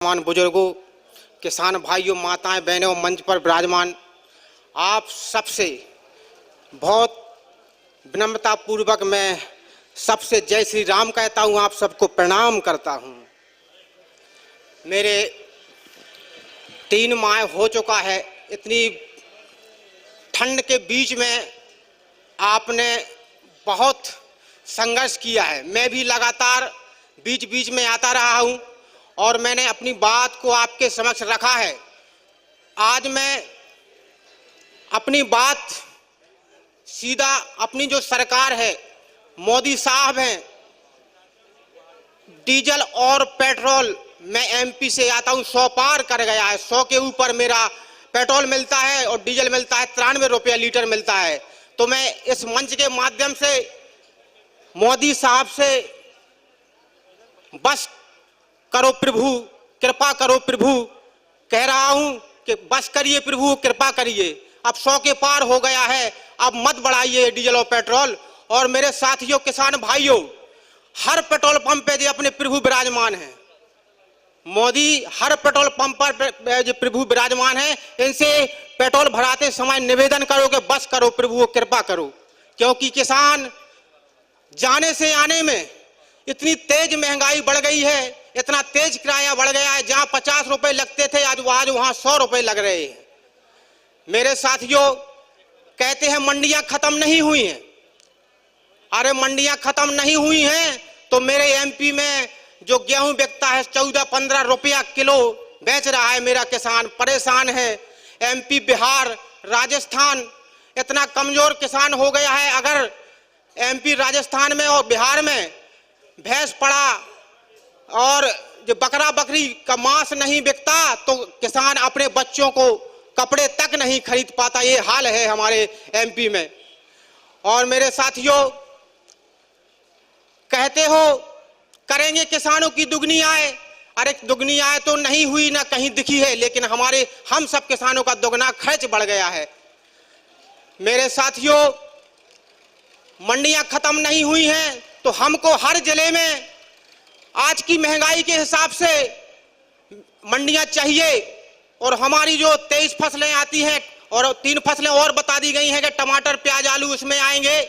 मान बुजुर्गों, किसान भाइयों, माताएं, बहनों, मंच पर विराजमान, आप सबसे बहुत विनम्रता पूर्वक मैं सबसे जय श्री राम कहता हूं, आप सबको प्रणाम करता हूं। मेरे 3 माह हो चुका है। इतनी ठंड के बीच में आपने बहुत संघर्ष किया है। मैं भी लगातार बीच बीच में आता रहा हूं और मैंने अपनी बात को आपके समक्ष रखा है। आज मैं अपनी बात सीधा अपनी जो सरकार है, मोदी साहब हैं, डीजल और पेट्रोल, मैं एमपी से आता हूं, 100 पार कर गया है। 100 के ऊपर मेरा पेट्रोल मिलता है और डीजल मिलता है 93 रुपया लीटर मिलता है। तो मैं इस मंच के माध्यम से मोदी साहब से बस करो प्रभु, कृपा करो प्रभु कह रहा हूं कि बस करिए प्रभु, कृपा करिए। अब 100 के पार हो गया है, अब मत बढ़ाइए डीजल और पेट्रोल। और मेरे साथियों, किसान भाइयों, हर पेट्रोल पंप पे जो अपने प्रभु विराजमान हैं, मोदी हर पेट्रोल पंप पर जो प्रभु विराजमान हैं, इनसे पेट्रोल भराते समय निवेदन करो कि बस करो प्रभु, कृपा करो। क्योंकि किसान जाने से आने में इतनी तेज महंगाई बढ़ गई है, इतना तेज किराया बढ़ गया है। जहां 50 रुपए लगते थे आज वहां 100 रुपए लग रहे हैं। मेरे साथियों, कहते हैं मंडियां खत्म नहीं हुई हैं। अरे मंडियां खत्म नहीं हुई हैं तो मेरे एमपी में जो गेहूं बिकता है 14-15 रुपया किलो बेच रहा है मेरा किसान, परेशान है। एमपी, बिहार, राजस्थान इतना कमजोर किसान हो गया है। अगर एमपी, राजस्थान में और बिहार में भैंस पड़ा और जो बकरा बकरी का मांस नहीं बिकता तो किसान अपने बच्चों को कपड़े तक नहीं खरीद पाता। ये हाल है हमारे एमपी में। और मेरे साथियों, कहते हो करेंगे किसानों की दुगनी आय। अरे दुगनी आय तो नहीं हुई, ना कहीं दिखी है, लेकिन हम सब किसानों का दुगना खर्च बढ़ गया है। मेरे साथियों, मंडियां खत्म नहीं हुई हैं तो हमको हर जिले में आज की महंगाई के हिसाब से मंडियां चाहिए। और हमारी जो 23 फसलें आती हैं और 3 फसलें और बता दी गई हैं कि टमाटर, प्याज, आलू उसमें आएंगे,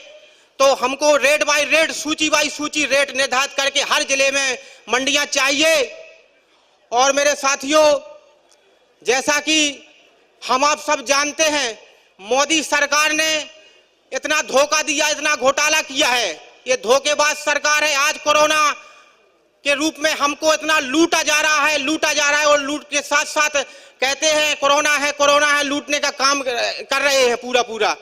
तो हमको रेट बाय रेट, सूची बाय सूची रेट निर्धारित करके हर जिले में मंडियां चाहिए। और मेरे साथियों, जैसा कि हम आप सब जानते हैं, मोदी सरकार ने इतना धोखा दिया, इतना घोटाला किया है। ये धोखेबाज सरकार है। आज कोरोना के रूप में हमको इतना लूटा जा रहा है और लूट के साथ साथ कहते हैं कोरोना है, लूटने का काम कर रहे हैं पूरा।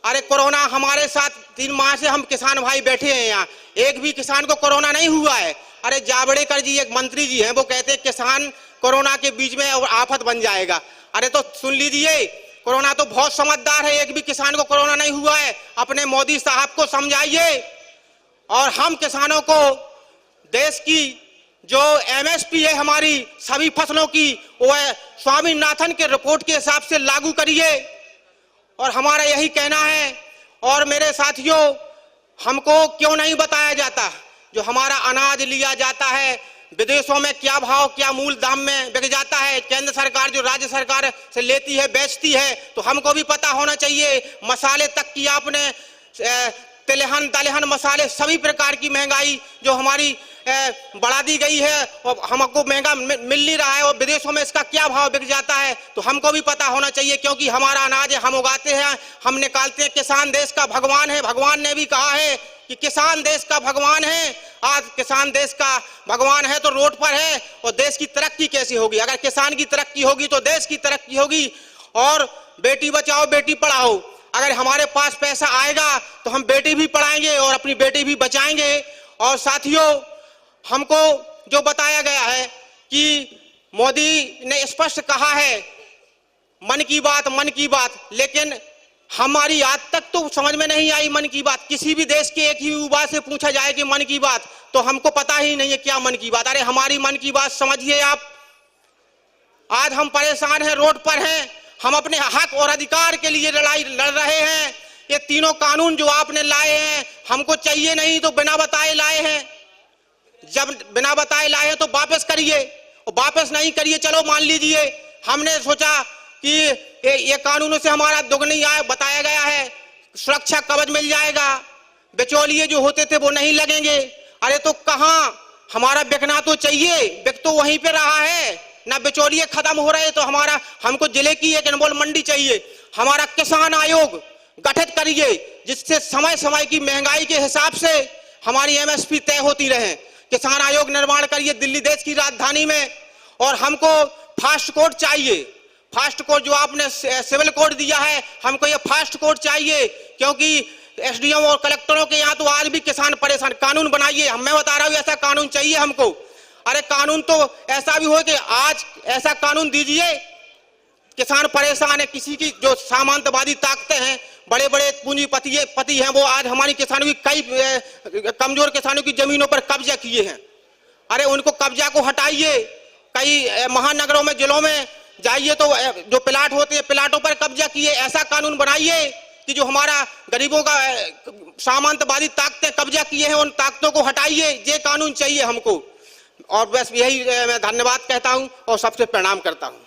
अरे कोरोना हमारे साथ 3 माह से हम किसान भाई बैठे हैं यहाँ, एक भी किसान को कोरोना नहीं हुआ है। अरे जावड़ेकर जी, एक मंत्री जी हैं, वो कहते हैं किसान कोरोना के बीच में आफत बन जाएगा। अरे तो सुन लीजिए, कोरोना तो बहुत समझदार है, एक भी किसान को कोरोना नहीं हुआ है। अपने मोदी साहब को समझाइए। और हम किसानों को देश की जो एमएसपी है हमारी सभी फसलों की, वो है स्वामीनाथन के रिपोर्ट के हिसाब से लागू करिए। और हमारा यही कहना है। और मेरे साथियों, हमको क्यों नहीं बताया जाता जो हमारा अनाज लिया जाता है विदेशों में क्या भाव, क्या मूल दाम में बिक जाता है, केंद्र सरकार जो राज्य सरकार से लेती है, बेचती है, तो हमको भी पता होना चाहिए। मसाले तक की आपने तिलहन, दलहन, मसाले, सभी प्रकार की महंगाई जो हमारी बढ़ा दी गई है और हमको महंगा मिल नहीं रहा है और विदेशों में इसका क्या भाव बिक जाता है, तो हमको भी पता होना चाहिए। क्योंकि हमारा अनाज है, हम उगाते हैं, हम निकालते हैं। किसान देश का भगवान है। भगवान ने भी कहा है कि किसान देश का भगवान है। आज किसान देश का भगवान है तो रोड पर है, और देश की तरक्की कैसी होगी? अगर किसान की तरक्की होगी तो देश की तरक्की होगी। और बेटी बचाओ बेटी पढ़ाओ, अगर हमारे पास पैसा आएगा तो हम बेटी भी पढ़ाएंगे और अपनी बेटी भी बचाएंगे। और साथियों, हमको जो बताया गया है कि मोदी ने स्पष्ट कहा है मन की बात, लेकिन हमारी आज तक तो समझ में नहीं आई मन की बात। किसी भी देश के एक ही युवा से पूछा जाए कि मन की बात, तो हमको पता ही नहीं है क्या मन की बात। अरे हमारी मन की बात समझिए आप। आज हम परेशान हैं, रोड पर हैं, हम अपने हक और अधिकार के लिए लड़ाई लड़ रहे हैं। ये तीनों कानून जो आपने लाए हैं हमको चाहिए नहीं, तो बिना बताए लाए हैं। जब बिना बताए लाए हैं तो वापस करिए। वापस नहीं करिए। चलो मान लीजिए, हमने सोचा कि ये कानूनों से हमारा दुगनी आय बताया गया है, सुरक्षा कवच मिल जाएगा, बिचौलिए जो होते थे वो नहीं लगेंगे। अरे तो कहाँ, हमारा बिकना तो चाहिए, बिक तो वहीं पे रहा है ना, बिचौलिए खत्म हो रहे। तो हमारा, हमको जिले की एक अनमोल मंडी चाहिए। हमारा किसान आयोग गठित करिए, जिससे समय समय की महंगाई के हिसाब से हमारी एमएसपी तय होती रहे। किसान आयोग निर्माण करिए दिल्ली देश की राजधानी में। और हमको फास्ट कोर्ट चाहिए, फास्ट कोर्ट जो आपने सिविल कोड दिया है, हमको ये फास्ट कोर्ट चाहिए, क्योंकि एसडीएम और कलेक्टरों के यहाँ तो आज भी किसान परेशान। कानून बनाइए, मैं बता रहा हूँ ऐसा कानून चाहिए हमको। अरे कानून तो ऐसा भी हो कि आज ऐसा कानून दीजिए, किसान परेशान है। किसी की जो सामंतवादी ताकतें हैं, बड़े बड़े पूंजीपति हैं, वो आज हमारी किसानों की, कई कमजोर किसानों की जमीनों पर कब्जा किए हैं। अरे उनको कब्जा को हटाइए। कई महानगरों में, जिलों में जाइए तो जो प्लाट होते हैं, प्लाटों पर कब्जा किए। ऐसा कानून बनाइए कि जो हमारा गरीबों का सामंतवादी ताकतें कब्जा किए हैं, उन ताकतों को हटाइए। ये कानून चाहिए हमको। और बस यही मैं धन्यवाद कहता हूं और सबसे प्रणाम करता हूं।